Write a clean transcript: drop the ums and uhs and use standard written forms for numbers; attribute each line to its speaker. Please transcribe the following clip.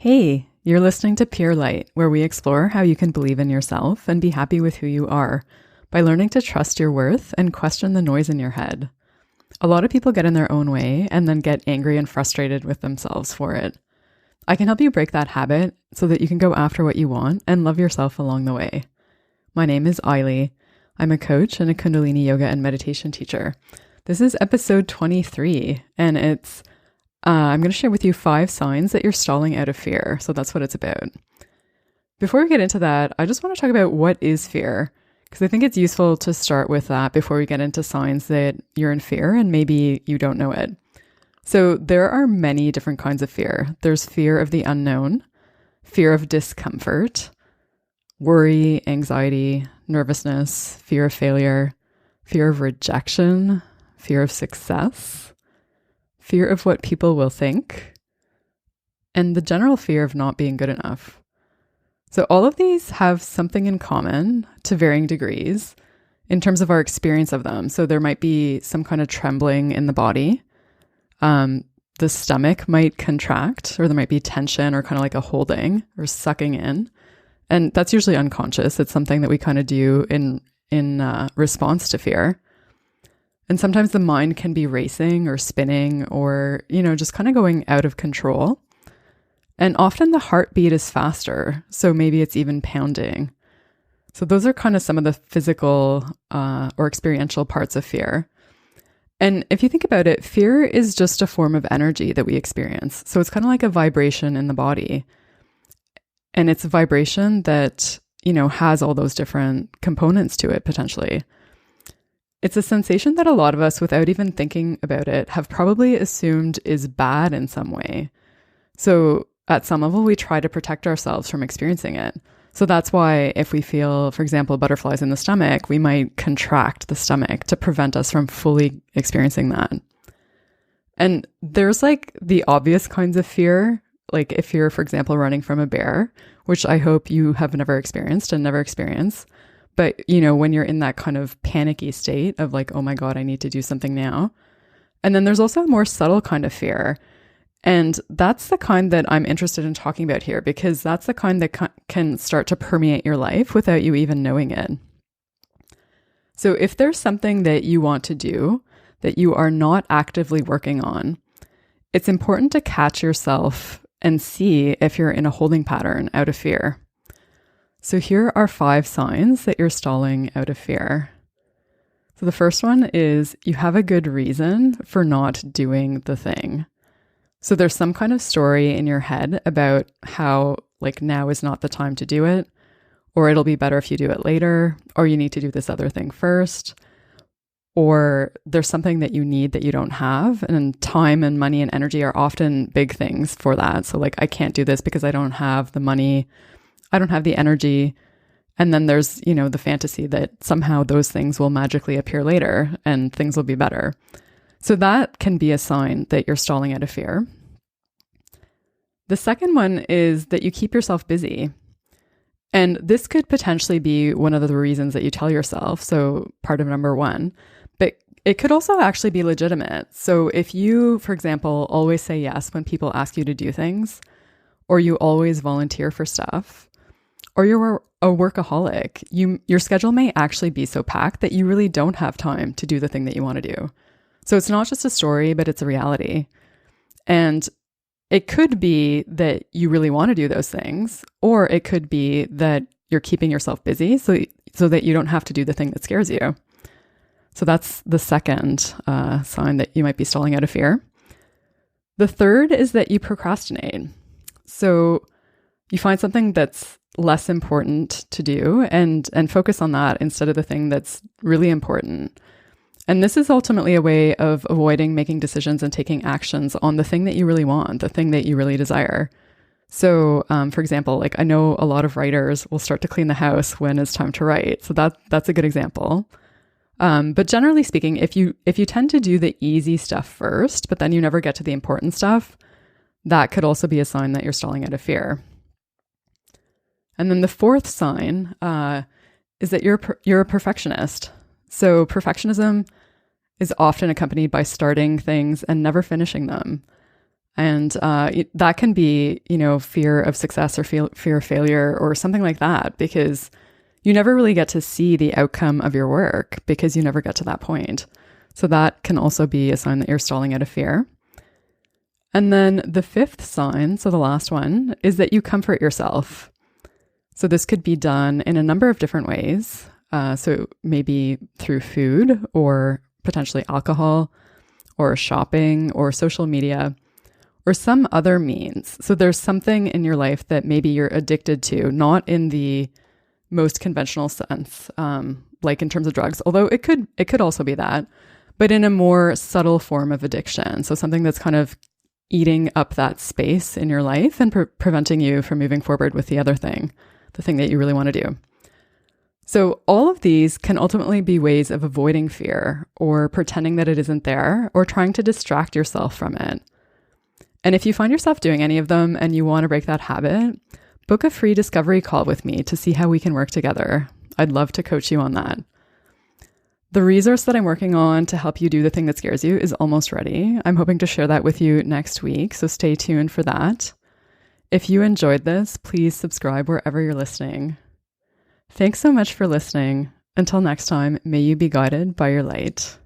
Speaker 1: Hey, you're listening to Pure Light, where we explore how you can believe in yourself and be happy with who you are by learning to trust your worth and question the noise in your head. A lot of people get in their own way and then get angry and frustrated with themselves for it. I can help you break that habit so that you can go after what you want and love yourself along the way. My name is Ailey. I'm a coach and a Kundalini yoga and meditation teacher. This is episode 23, and I'm going to share with you 5 signs that you're stalling out of fear. So that's what it's about. Before we get into that, I just want to talk about what is fear, because I think it's useful to start with that before we get into signs that you're in fear and maybe you don't know it. So there are many different kinds of fear. There's fear of the unknown, fear of discomfort, worry, anxiety, nervousness, fear of failure, fear of rejection, fear of success, fear of what people will think, and the general fear of not being good enough. So all of these have something in common to varying degrees in terms of our experience of them. So there might be some kind of trembling in the body. The stomach might contract, or there might be tension or kind of like a holding or sucking in. And that's usually unconscious. It's something that we kind of do in response to fear. And sometimes the mind can be racing or spinning or, just kind of going out of control. And often the heartbeat is faster. So maybe it's even pounding. So those are kind of some of the physical or experiential parts of fear. And if you think about it, fear is just a form of energy that we experience. So it's kind of like a vibration in the body. And it's a vibration that, has all those different components to it potentially. It's a sensation that a lot of us, without even thinking about it, have probably assumed is bad in some way. So at some level, we try to protect ourselves from experiencing it. So that's why if we feel, for example, butterflies in the stomach, we might contract the stomach to prevent us from fully experiencing that. And there's like the obvious kinds of fear, like if you're, for example, running from a bear, which I hope you have never experienced and never experience. But, when you're in that kind of panicky state of like, oh my God, I need to do something now. And then there's also a more subtle kind of fear. And that's the kind that I'm interested in talking about here, because that's the kind that can start to permeate your life without you even knowing it. So if there's something that you want to do that you are not actively working on, it's important to catch yourself and see if you're in a holding pattern out of fear. So here are 5 signs that you're stalling out of fear. So the first one is you have a good reason for not doing the thing. So there's some kind of story in your head about how like now is not the time to do it, or it'll be better if you do it later, or you need to do this other thing first, or there's something that you need that you don't have. And time and money and energy are often big things for that. So like, I can't do this because I don't have the money, I don't have the energy. And then there's, the fantasy that somehow those things will magically appear later and things will be better. So that can be a sign that you're stalling out of fear. The second one is that you keep yourself busy. And this could potentially be one of the reasons that you tell yourself. So part of number 1, but it could also actually be legitimate. So if you, for example, always say yes when people ask you to do things, or you always volunteer for stuff, or you're a workaholic, your schedule may actually be so packed that you really don't have time to do the thing that you want to do. So it's not just a story, but it's a reality. And it could be that you really want to do those things, or it could be that you're keeping yourself busy so that you don't have to do the thing that scares you. So that's the second sign that you might be stalling out of fear. The third is that you procrastinate. So you find something that's less important to do and focus on that instead of the thing that's really important. And this is ultimately a way of avoiding making decisions and taking actions on the thing that you really want, the thing that you really desire. So, for example, like I know a lot of writers will start to clean the house when it's time to write. So that's a good example. But generally speaking, if you tend to do the easy stuff first, but then you never get to the important stuff, that could also be a sign that you're stalling out of fear. And then the fourth sign is that you're a perfectionist. So perfectionism is often accompanied by starting things and never finishing them. And that can be, fear of success or fear of failure or something like that, because you never really get to see the outcome of your work because you never get to that point. So that can also be a sign that you're stalling out of fear. And then the fifth sign, so the last one, is that you comfort yourself. So this could be done in a number of different ways. So maybe through food or potentially alcohol or shopping or social media or some other means. So there's something in your life that maybe you're addicted to, not in the most conventional sense, like in terms of drugs, although it could also be that, but in a more subtle form of addiction. So something that's kind of eating up that space in your life and preventing you from moving forward with the other thing, the thing that you really want to do. So all of these can ultimately be ways of avoiding fear or pretending that it isn't there or trying to distract yourself from it. And if you find yourself doing any of them and you want to break that habit, book a free discovery call with me to see how we can work together. I'd love to coach you on that. The resource that I'm working on to help you do the thing that scares you is almost ready. I'm hoping to share that with you next week, so stay tuned for that. If you enjoyed this, please subscribe wherever you're listening. Thanks so much for listening. Until next time, may you be guided by your light.